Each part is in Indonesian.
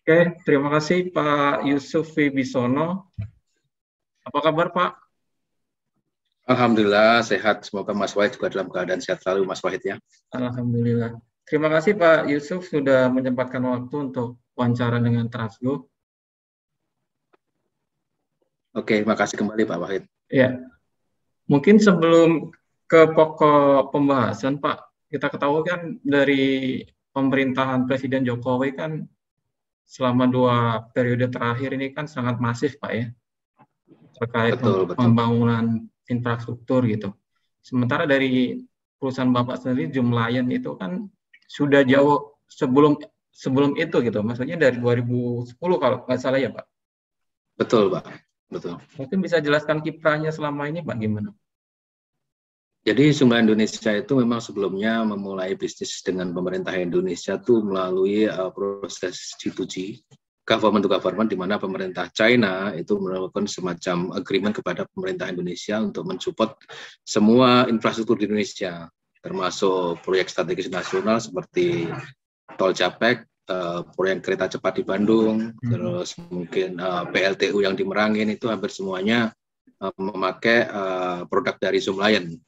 Oke, terima kasih Pak Yusuf Wibisono. Apa kabar Pak? Alhamdulillah sehat. Semoga Mas Wahid juga dalam keadaan sehat selalu, Mas Wahid ya. Alhamdulillah. Terima kasih Pak Yusuf sudah menyempatkan waktu untuk wawancara dengan Transgo. Oke, makasih kembali Pak Wahid. Ya, mungkin sebelum ke pokok pembahasan Pak, kita ketahui kan dari pemerintahan Presiden Jokowi kan selama 2 periode terakhir ini kan sangat masif Pak ya, terkait Betul, betul. pembangunan infrastruktur gitu. Sementara dari perusahaan Bapak sendiri Zoomlion itu kan sudah jauh sebelum itu gitu. Maksudnya dari 2010 kalau nggak salah ya Pak. Betul, Pak. Betul. Mungkin bisa jelaskan kiprahnya selama ini Pak gimana? Jadi Zoomlion Indonesia itu memang sebelumnya memulai bisnis dengan pemerintah Indonesia tuh melalui proses G2G, government to government, di mana pemerintah China itu melakukan semacam agreement kepada pemerintah Indonesia untuk mensupport semua infrastruktur di Indonesia, termasuk proyek strategis nasional seperti Tol Japek, proyek kereta cepat di Bandung, terus mungkin PLTU yang di Merangin, itu hampir semuanya memakai produk dari Zoomlion,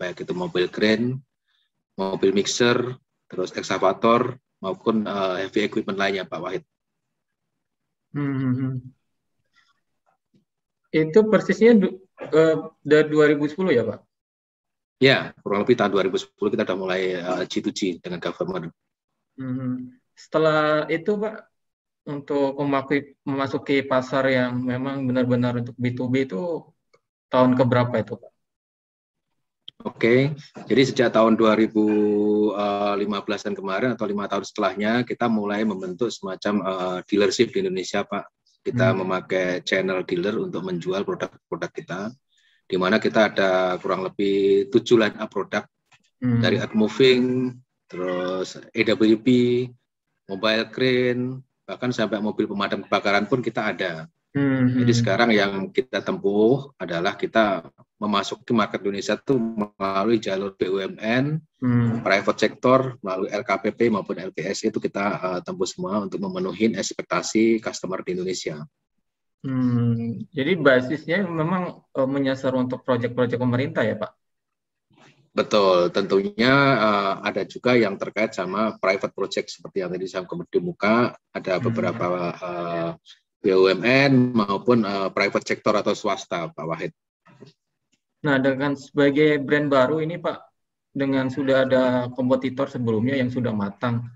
baik itu mobil crane, mobil mixer, terus ekskavator, maupun heavy equipment lainnya, Pak Wahid. Itu persisnya dari 2010 ya Pak? Ya, kurang lebih tahun 2010 kita sudah mulai G2G dengan government. Setelah itu Pak, untuk memasuki pasar yang memang benar-benar untuk B2B itu tahun keberapa itu Pak? Oke, jadi sejak tahun 2015-an kemarin atau 5 tahun setelahnya kita mulai membentuk semacam dealership di Indonesia, Pak. Kita memakai channel dealer untuk menjual produk-produk kita, di mana kita ada kurang lebih 7 line up produk dari earth moving, terus AWP, mobile crane, bahkan sampai mobil pemadam kebakaran pun kita ada. Jadi sekarang yang kita tempuh adalah kita memasuki market Indonesia itu melalui jalur BUMN, private sector, melalui LKPP maupun LPS, itu kita tempuh semua untuk memenuhi ekspektasi customer di Indonesia. Jadi basisnya memang menyasar untuk proyek-proyek pemerintah ya Pak? Betul, tentunya ada juga yang terkait sama private project seperti yang tadi saya kemuka, ada beberapa BUMN maupun private sector atau swasta, Pak Wahid. Nah, dengan sebagai brand baru ini Pak, dengan sudah ada kompetitor sebelumnya yang sudah matang,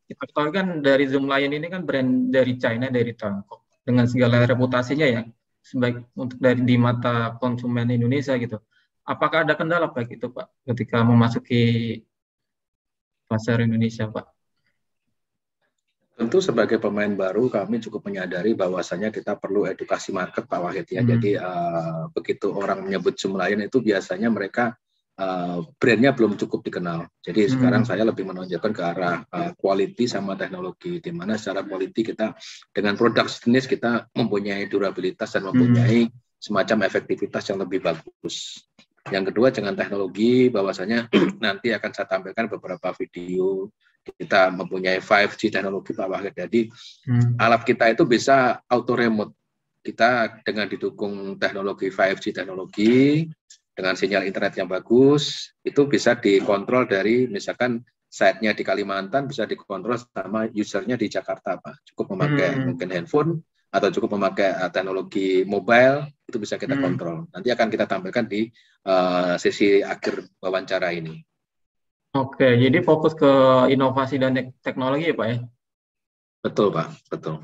kita tahu kan dari Zoomlion ini kan brand dari China, dari Tiongkok, dengan segala reputasinya ya, sebaik untuk di mata konsumen Indonesia gitu. Apakah ada kendala Pak itu Pak, ketika memasuki pasar Indonesia Pak? Tentu sebagai pemain baru kami cukup menyadari bahwasannya kita perlu edukasi market, Pak Wahid ya. Jadi begitu orang menyebut Zoomlion itu biasanya mereka brandnya belum cukup dikenal. Jadi sekarang saya lebih menunjukkan ke arah quality sama teknologi, di mana secara quality kita dengan produk sejenis kita mempunyai durabilitas dan mempunyai semacam efektivitas yang lebih bagus. Yang kedua dengan teknologi, bahwasanya nanti akan saya tampilkan beberapa video. Kita mempunyai 5G teknologi, Pak Wahid. Jadi alat kita itu bisa auto remote. Kita dengan didukung teknologi 5G teknologi, dengan sinyal internet yang bagus, itu bisa dikontrol dari misalkan site-nya di Kalimantan, bisa dikontrol sama usernya di Jakarta, Pak. Cukup memakai mungkin handphone, atau cukup memakai teknologi mobile, itu bisa kita kontrol. Nanti akan kita tampilkan di sesi akhir wawancara ini. Oke, jadi fokus ke inovasi dan teknologi ya Pak ya? Betul Pak, betul.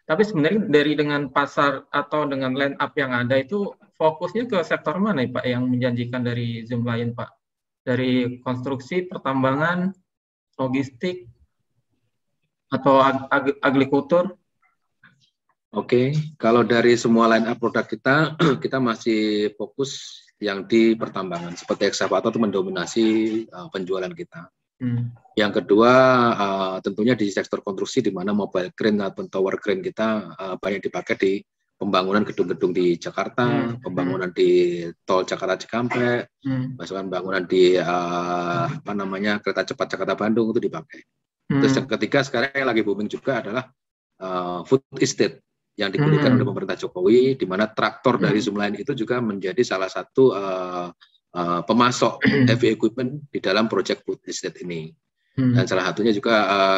Tapi sebenarnya dengan pasar atau dengan line up yang ada itu fokusnya ke sektor mana ya Pak yang menjanjikan dari Zoomlion Pak? Dari konstruksi, pertambangan, logistik, atau agrikultur? Oke, kalau dari semua line up produk kita, kita masih fokus yang di pertambangan, seperti ekskavator itu mendominasi penjualan kita. Yang kedua, tentunya di sektor konstruksi, di mana mobile crane ataupun tower crane kita banyak dipakai di pembangunan gedung-gedung di Jakarta, pembangunan di tol Jakarta Cikampek, misalkan pembangunan di kereta cepat Jakarta Bandung itu dipakai. Terus yang ketiga sekarang yang lagi booming juga adalah food estate yang digulirkan oleh pemerintah Jokowi, di mana traktor dari Zoomlion itu juga menjadi salah satu pemasok heavy equipment di dalam proyek food estate ini. Dan salah satunya juga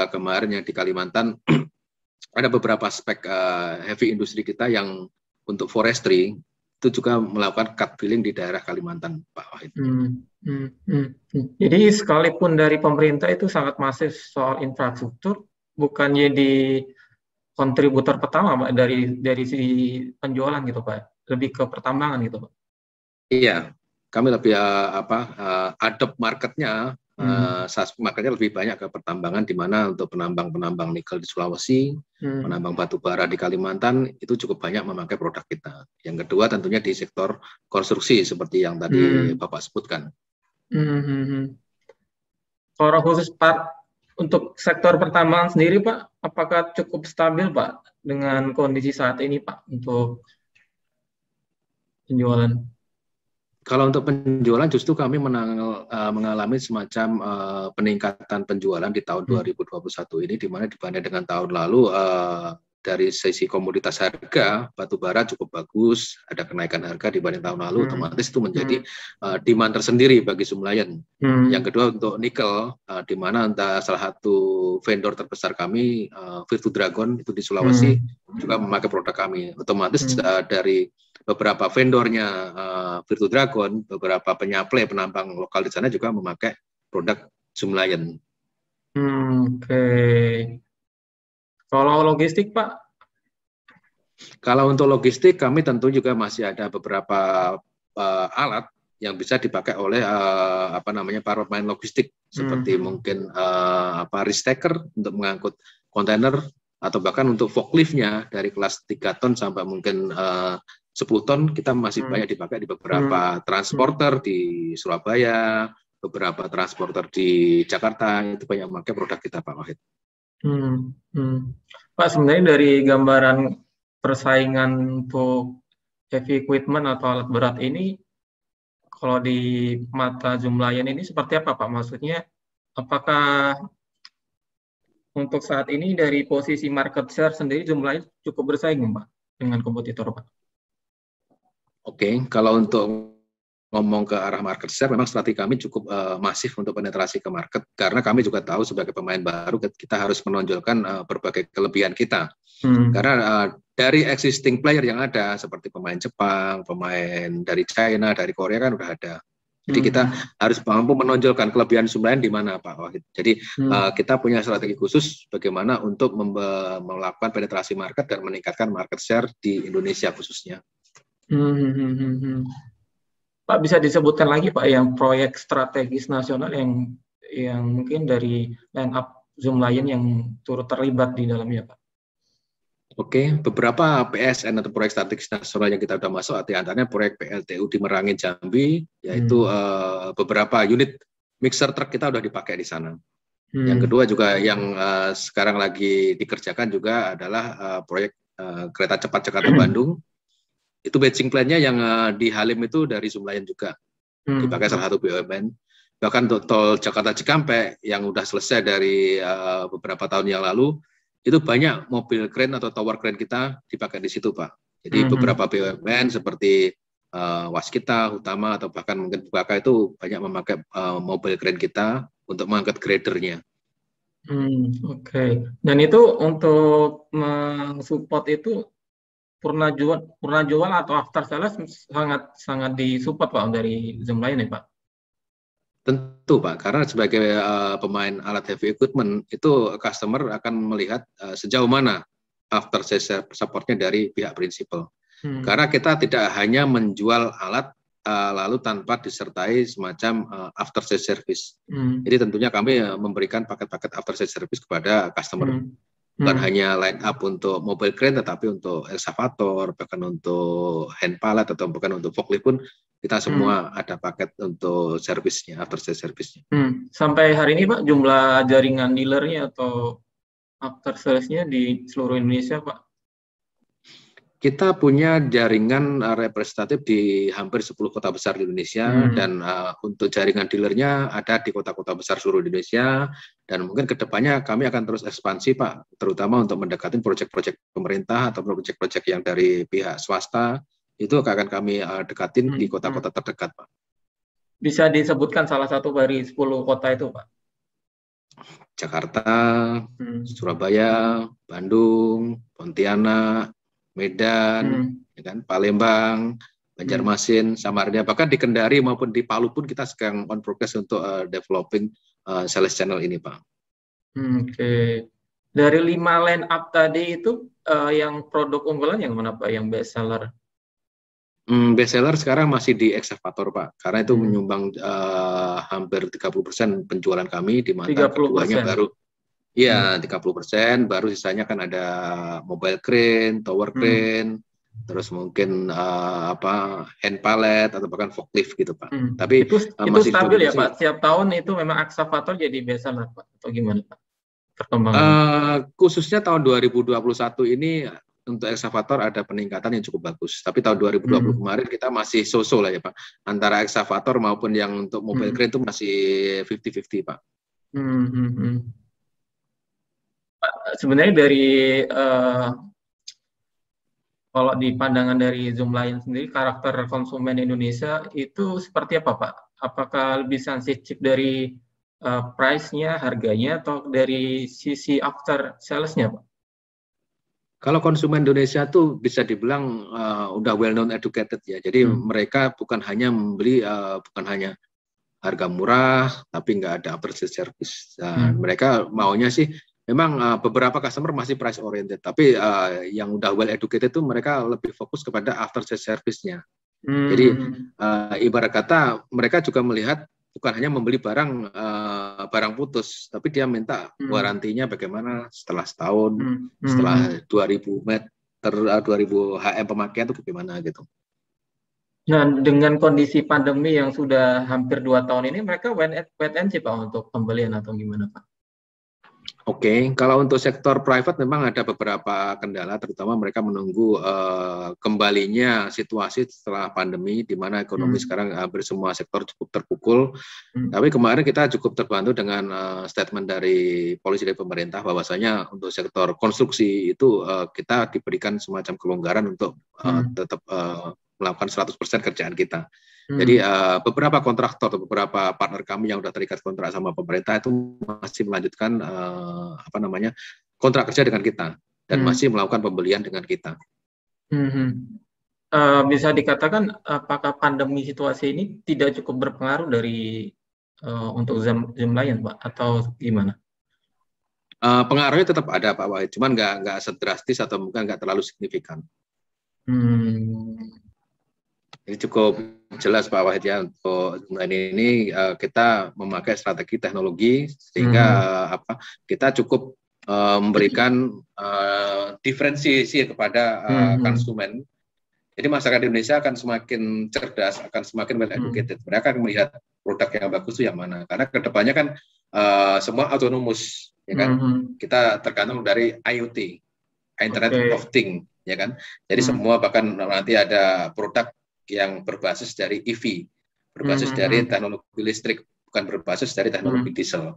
kemarin yang di Kalimantan ada beberapa aspek heavy industri kita yang untuk forestry itu juga melakukan cut filling di daerah Kalimantan, Pak Wahid. Jadi sekalipun dari pemerintah itu sangat masif soal infrastruktur, bukannya di kontributor pertama, Pak, dari sisi penjualan gitu, Pak, lebih ke pertambangan gitu, Pak. Iya, kami lebih adopt marketnya, marketnya lebih banyak ke pertambangan, di mana untuk penambang nikel di Sulawesi, penambang batu bara di Kalimantan itu cukup banyak memakai produk kita. Yang kedua tentunya di sektor konstruksi seperti yang tadi Bapak sebutkan. Kalau khusus Pak untuk sektor pertambangan sendiri, Pak, apakah cukup stabil, Pak, dengan kondisi saat ini, Pak, untuk penjualan? Kalau untuk penjualan justru kami mengalami semacam peningkatan penjualan di tahun 2021 ini, di mana dibanding dengan tahun lalu dari sisi komoditas harga batu bara cukup bagus, ada kenaikan harga dibanding tahun lalu, otomatis itu menjadi demand tersendiri bagi Zoomlion. Yang kedua untuk nikel, di mana salah satu vendor terbesar kami, Virtu Dragon itu di Sulawesi juga memakai produk kami. Otomatis dari beberapa vendornya Virtu Dragon, beberapa penyuplai penambang lokal di sana juga memakai produk Zoomlion. Oke. Kalau logistik, Pak? Kalau untuk logistik, kami tentu juga masih ada beberapa alat yang bisa dipakai oleh para pemain logistik, seperti mungkin restacker untuk mengangkut kontainer, atau bahkan untuk forkliftnya dari kelas 3 ton sampai mungkin 10 ton, kita masih banyak dipakai di beberapa transporter di Surabaya, beberapa transporter di Jakarta, itu banyak memakai produk kita, Pak Wahid. Pak, sebenarnya dari gambaran persaingan untuk heavy equipment atau alat berat ini, kalau di mata Zoomlion ini seperti apa, Pak? Maksudnya, apakah untuk saat ini dari posisi market share sendiri Zoomlion cukup bersaing, Pak, dengan kompetitor, Pak? Oke, kalau untuk ngomong ke arah market share, memang strategi kami cukup masif untuk penetrasi ke market, karena kami juga tahu sebagai pemain baru kita harus menonjolkan berbagai kelebihan kita. Karena dari existing player yang ada, seperti pemain Jepang, pemain dari China, dari Korea kan udah ada. Jadi kita harus mampu menonjolkan kelebihan Zoomlion di mana, Pak Wahid. Jadi kita punya strategi khusus bagaimana untuk melakukan penetrasi market dan meningkatkan market share di Indonesia khususnya. Pak, bisa disebutkan lagi, Pak, yang proyek strategis nasional yang mungkin dari line up Zoomlion yang turut terlibat di dalamnya, Pak? Oke, beberapa PSN atau proyek strategis nasional yang kita sudah masuk, antaranya proyek PLTU di Merangin, Jambi, yaitu beberapa unit mixer truk kita sudah dipakai di sana. Yang kedua juga yang sekarang lagi dikerjakan juga adalah proyek kereta cepat Jakarta-Bandung. Itu batching plan-nya yang di Halim itu dari Zoomlion juga, dipakai salah satu BUMN. Bahkan untuk tol Jakarta-Cikampek yang sudah selesai dari beberapa tahun yang lalu, itu banyak mobil crane atau tower crane kita dipakai di situ, Pak. Jadi beberapa BUMN seperti Waskita, Utama, atau bahkan mungkin Bukaka itu banyak memakai mobil crane kita untuk mengangkat gradernya. Oke. Dan itu untuk mensupport itu purna jual atau after sales sangat disupport, Pak, dari Zoomlion ya, Pak? Tentu, Pak, karena sebagai pemain alat heavy equipment itu customer akan melihat sejauh mana after sales supportnya dari pihak prinsipal. Karena kita tidak hanya menjual alat lalu tanpa disertai semacam after sales service. Jadi tentunya kami memberikan paket-paket after sales service kepada customer. Bukan hanya line up untuk mobile crane, tetapi untuk excavator, bahkan untuk hand pallet, atau bahkan untuk forklift pun kita semua ada paket untuk servisnya, after sales service-nya. Sampai hari ini, Pak, jumlah jaringan dealernya atau after sales-nya di seluruh Indonesia, Pak? Kita punya jaringan representatif di hampir 10 kota besar di Indonesia, dan untuk jaringan dealernya ada di kota-kota besar seluruh Indonesia, dan mungkin kedepannya kami akan terus ekspansi Pak, terutama untuk mendekati proyek-proyek pemerintah atau proyek-proyek yang dari pihak swasta, itu akan kami dekatin di kota-kota terdekat Pak. Bisa disebutkan salah satu dari 10 kota itu Pak? Jakarta, Surabaya, Bandung, Pontianak, Medan, ya kan, Palembang, Banjarmasin, Samarinda, bahkan di Kendari maupun di Palu pun kita sedang on progress untuk developing sales channel ini, Pak. Oke. Dari 5 line up tadi itu yang produk unggulan yang mana Pak, yang best seller? Best seller sekarang masih di Excavator Pak, karena itu menyumbang hampir 30% penjualan kami, di mana keduanya baru. Iya, 30%, baru sisanya kan ada mobile crane, tower crane, terus mungkin hand pallet atau bahkan forklift gitu Pak. Tapi itu stabil ya Pak? Setiap tahun itu memang Excavator jadi best seller Pak? Atau gimana Pak perkembangan? Khususnya tahun 2021 ini untuk Excavator ada peningkatan yang cukup bagus. Tapi tahun 2020 kemarin kita masih so-so lah ya Pak. Antara Excavator maupun yang untuk mobile crane itu masih 50-50 Pak. Sebenarnya dari kalau di pandangan dari Zoom Lion sendiri, karakter konsumen Indonesia itu seperti apa Pak? Apakah lebih sensitif dari price-nya, harganya, atau dari sisi after sales-nya Pak? Kalau konsumen Indonesia tuh bisa dibilang udah well known educated ya. Jadi mereka bukan hanya membeli, bukan hanya harga murah, tapi nggak ada after sales service. Mereka maunya sih, memang beberapa customer masih price oriented, tapi yang udah well educated itu mereka lebih fokus kepada after sales service-nya. Jadi ibarat kata mereka juga melihat bukan hanya membeli barang putus, tapi dia minta warantinya bagaimana setelah setahun, setelah 2000 meter, 2000 HM pemakaian itu bagaimana gitu. Nah, dengan kondisi pandemi yang sudah hampir 2 tahun ini, mereka wait and see Pak untuk pembelian atau gimana Pak? Oke, kalau untuk sektor private memang ada beberapa kendala, terutama mereka menunggu kembalinya situasi setelah pandemi, di mana ekonomi sekarang hampir semua sektor cukup terpukul. Tapi kemarin kita cukup terbantu dengan statement dari polisi dari pemerintah, bahwasanya untuk sektor konstruksi itu kita diberikan semacam kelonggaran untuk tetap melakukan 100% kerjaan kita. Jadi beberapa kontraktor atau beberapa partner kami yang sudah terikat kontrak sama pemerintah itu masih melanjutkan kontrak kerja dengan kita dan masih melakukan pembelian dengan kita. Bisa dikatakan apakah pandemi situasi ini tidak cukup berpengaruh dari untuk Zoom Lion Pak, atau gimana? Pengaruhnya tetap ada Pak Wahid, cuman nggak sedrastis atau mungkin nggak terlalu signifikan. Ini cukup jelas Pak Wahid ya, untuk ini kita memakai strategi teknologi sehingga kita cukup memberikan diferensiasi kepada konsumen. Jadi masyarakat Indonesia akan semakin cerdas, akan semakin well educated. Mereka akan melihat produk yang bagus itu yang mana. Karena kedepannya kan semua autonomous, ya kan? Kita tergantung dari IoT, Internet of Things, ya kan? Jadi semua, bahkan nanti ada produk yang berbasis dari EV, berbasis dari teknologi listrik, bukan berbasis dari teknologi diesel.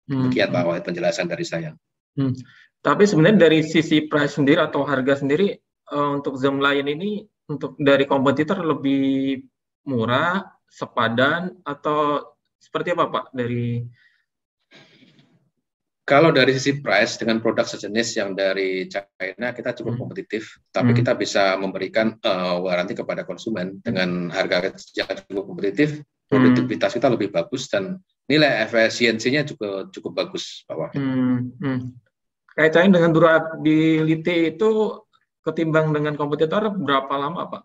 Demikian Pak Wahid penjelasan dari saya. Tapi sebenarnya dari sisi price sendiri atau harga sendiri, untuk Zoom Lion ini untuk dari kompetitor lebih murah, sepadan, atau seperti apa Pak dari? Kalau dari sisi price dengan produk sejenis yang dari China kita cukup kompetitif, tapi kita bisa memberikan waranti kepada konsumen dengan harga yang cukup kompetitif, produktivitas kita lebih bagus dan nilai efisiensinya juga cukup bagus Pak Wahid. Kaitannya dengan durability itu ketimbang dengan kompetitor berapa lama Pak?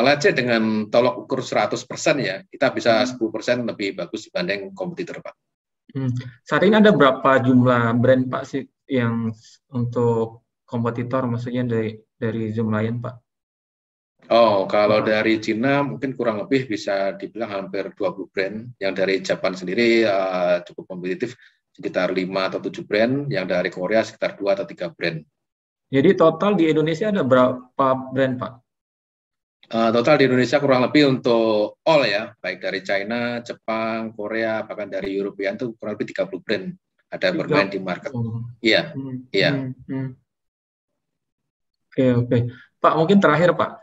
Let's say dengan tolok ukur 100% ya, kita bisa 10% lebih bagus dibanding kompetitor Pak. Saat ini ada berapa jumlah brand Pak sih yang untuk kompetitor, maksudnya dari Zoom Lion Pak? Oh, kalau dari Cina mungkin kurang lebih bisa dibilang hampir 20 brand. Yang dari Jepang sendiri cukup kompetitif, sekitar 5 atau 7 brand. Yang dari Korea sekitar 2 atau 3 brand. Jadi total di Indonesia ada berapa brand, Pak? Total di Indonesia kurang lebih untuk all ya, baik dari China, Jepang, Korea, bahkan dari European itu kurang lebih 30 brand ada bermain di market. Iya, iya. Oke. Pak, mungkin terakhir Pak,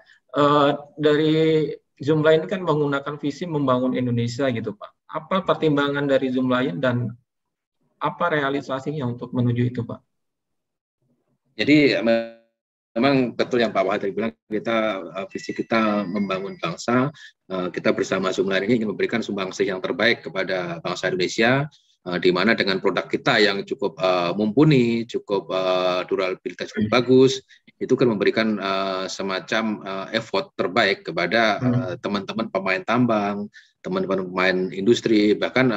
dari Zoomlion ini kan menggunakan visi membangun Indonesia gitu Pak. Apa pertimbangan dari Zoomlion dan apa realisasinya untuk menuju itu Pak? Jadi memang betul yang Pak Wahid bilang, visi kita membangun bangsa, kita bersama Zoomlion ini ingin memberikan sumbangsih yang terbaik kepada bangsa Indonesia, di mana dengan produk kita yang cukup mumpuni, cukup durabilitas cukup bagus, itu kan memberikan semacam effort terbaik kepada teman-teman pemain tambang, teman-teman pemain industri, bahkan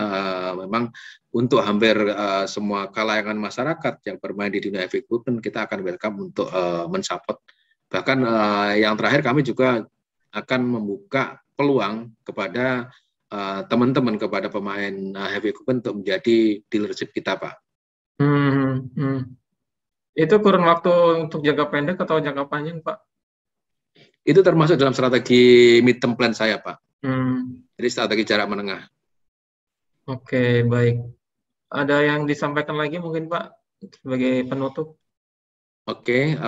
memang untuk hampir semua kalangan masyarakat yang bermain di dunia heavy equipment, kita akan welcome untuk mensupport. Bahkan yang terakhir kami juga akan membuka peluang kepada teman-teman, kepada pemain heavy equipment untuk menjadi dealership kita, Pak. Itu kurun waktu untuk jangka pendek atau jangka panjang, Pak? Itu termasuk dalam strategi mid-term plan saya, Pak. Jadi strategi jarak menengah. Oke, baik. Ada yang disampaikan lagi mungkin, Pak, sebagai penutup? Oke,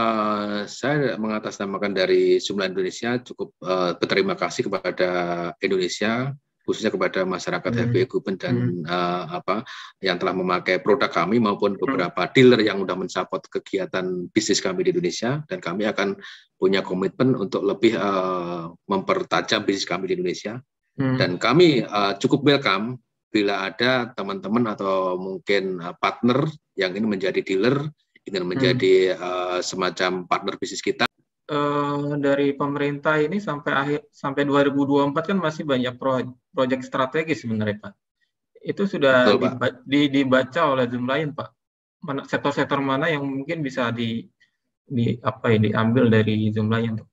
saya mengatasnamakan dari Zoomlion Indonesia cukup berterima kasih kepada Indonesia, khususnya kepada masyarakat heavy equipment dan yang telah memakai produk kami maupun beberapa dealer yang sudah mensupport kegiatan bisnis kami di Indonesia, dan kami akan punya komitmen untuk lebih mempertajam bisnis kami di Indonesia. Dan kami cukup welcome bila ada teman-teman atau mungkin partner yang ingin menjadi dealer, ingin menjadi semacam partner bisnis kita. Dari pemerintah ini sampai 2024 kan masih banyak proyek strategis sebenarnya, Pak. Itu sudah dibaca oleh Zoomlion, Pak. Sektor-sektor mana yang mungkin bisa diambil dari Zoomlion untuk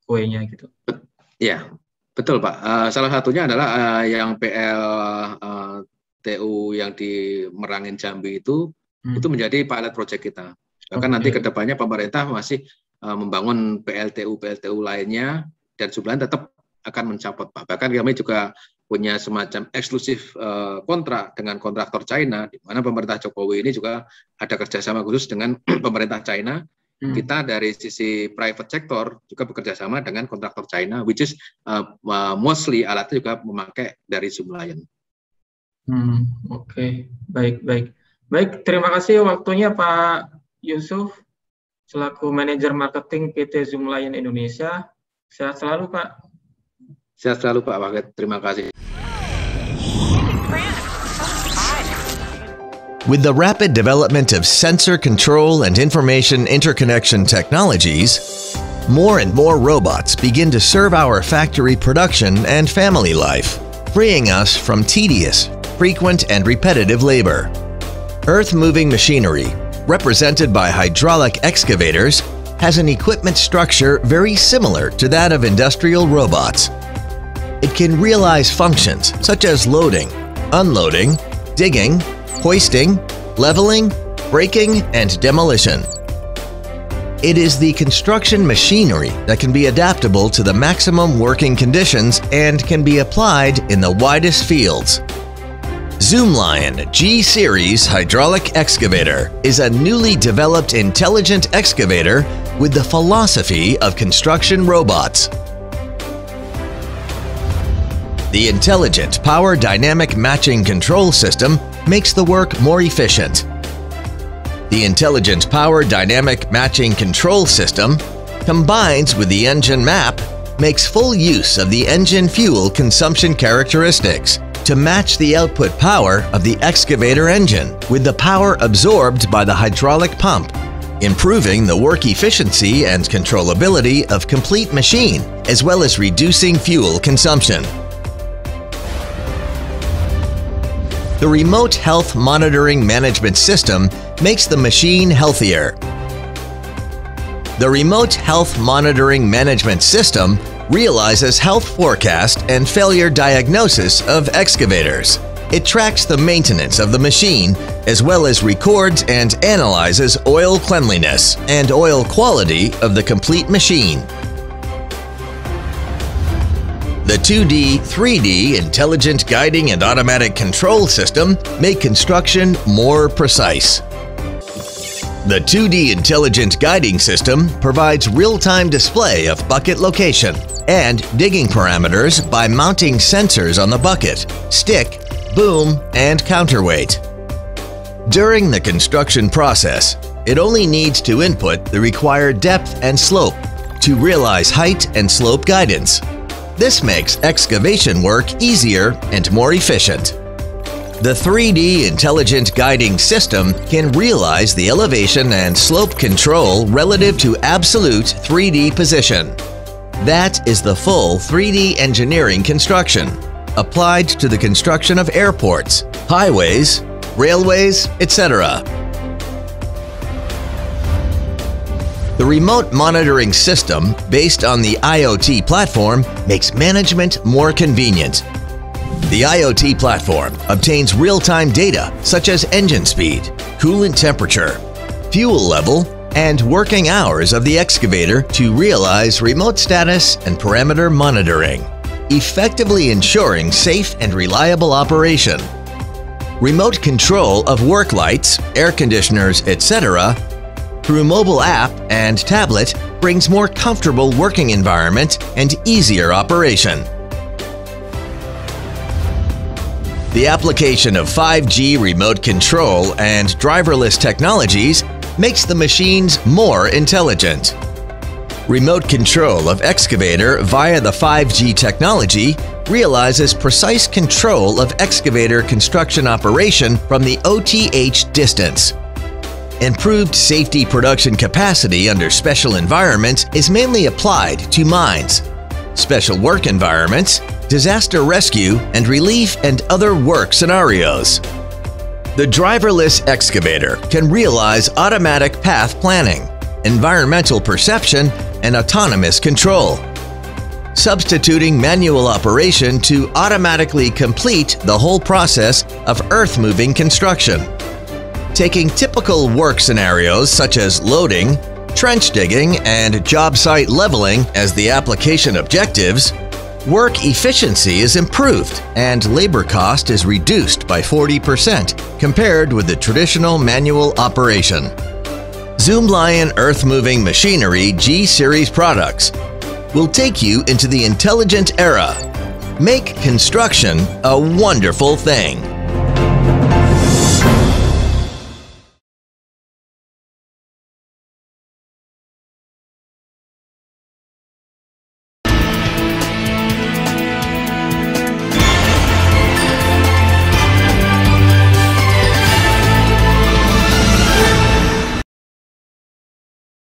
kuenya gitu? Ya, betul Pak. Salah satunya adalah yang PLTU yang di Merangin Jambi itu menjadi pilot project kita. Bahkan nanti ke depannya pemerintah masih membangun PLTU lainnya, dan Zoomlion tetap akan mensupport, Pak. Bahkan kami juga punya semacam eksklusif kontrak dengan kontraktor China, di mana pemerintah Jokowi ini juga ada kerjasama khusus dengan pemerintah China. Kita dari sisi private sector juga bekerja sama dengan kontraktor China, which is mostly alatnya juga memakai dari Zoomlion. Oke, baik. Terima kasih waktunya Pak Yusuf selaku manajer marketing PT Zoomlion Indonesia. Sehat selalu, Pak. Sehat selalu, Pak Wahid. Terima kasih. With the rapid development of sensor control and information interconnection technologies, more and more robots begin to serve our factory production and family life, freeing us from tedious, frequent, and repetitive labor. Earth-moving machinery, represented by hydraulic excavators, has an equipment structure very similar to that of industrial robots. It can realize functions such as loading, unloading, digging, hoisting, leveling, braking, and demolition. It is the construction machinery that can be adaptable to the maximum working conditions and can be applied in the widest fields. Zoomlion G-Series Hydraulic Excavator is a newly developed intelligent excavator with the philosophy of construction robots. The Intelligent Power Dynamic Matching Control System makes the work more efficient. The Intelligent Power Dynamic Matching Control System, combines with the engine map, makes full use of the engine fuel consumption characteristics to match the output power of the excavator engine with the power absorbed by the hydraulic pump, improving the work efficiency and controllability of complete machine, as well as reducing fuel consumption. The Remote Health Monitoring Management System makes the machine healthier. The Remote Health Monitoring Management System realizes health forecast and failure diagnosis of excavators, It tracks the maintenance of the machine as well as records and analyzes oil cleanliness and oil quality of the complete machine. The 2D, 3D intelligent guiding and automatic control system make construction more precise. The 2D intelligent guiding system provides real-time display of bucket location and digging parameters by mounting sensors on the bucket, stick, boom, and counterweight. During the construction process, it only needs to input the required depth and slope to realize height and slope guidance. This makes excavation work easier and more efficient. The 3D intelligent guiding system can realize the elevation and slope control relative to absolute 3D position. That is the full 3D engineering construction, applied to the construction of airports, highways, railways, etc. The remote monitoring system, based on the IoT platform, makes management more convenient. The IoT platform obtains real-time data such as engine speed, coolant temperature, fuel level, and working hours of the excavator to realize remote status and parameter monitoring, effectively ensuring safe and reliable operation. Remote control of work lights, air conditioners, etc. through mobile app and tablet brings more comfortable working environment and easier operation. The application of 5G remote control and driverless technologies makes the machines more intelligent. Remote control of excavator via the 5G technology realizes precise control of excavator construction operation from the OTH distance. Improved safety production capacity under special environments is mainly applied to mines, special work environments, disaster rescue and relief, and other work scenarios. The driverless excavator can realize automatic path planning, environmental perception, and autonomous control, substituting manual operation to automatically complete the whole process of earth-moving construction. Taking typical work scenarios such as loading, trench digging, and job site leveling as the application objectives, work efficiency is improved and labor cost is reduced by 40% compared with the traditional manual operation. Zoomlion earth-moving machinery G-Series products will take you into the intelligent era. Make construction a wonderful thing.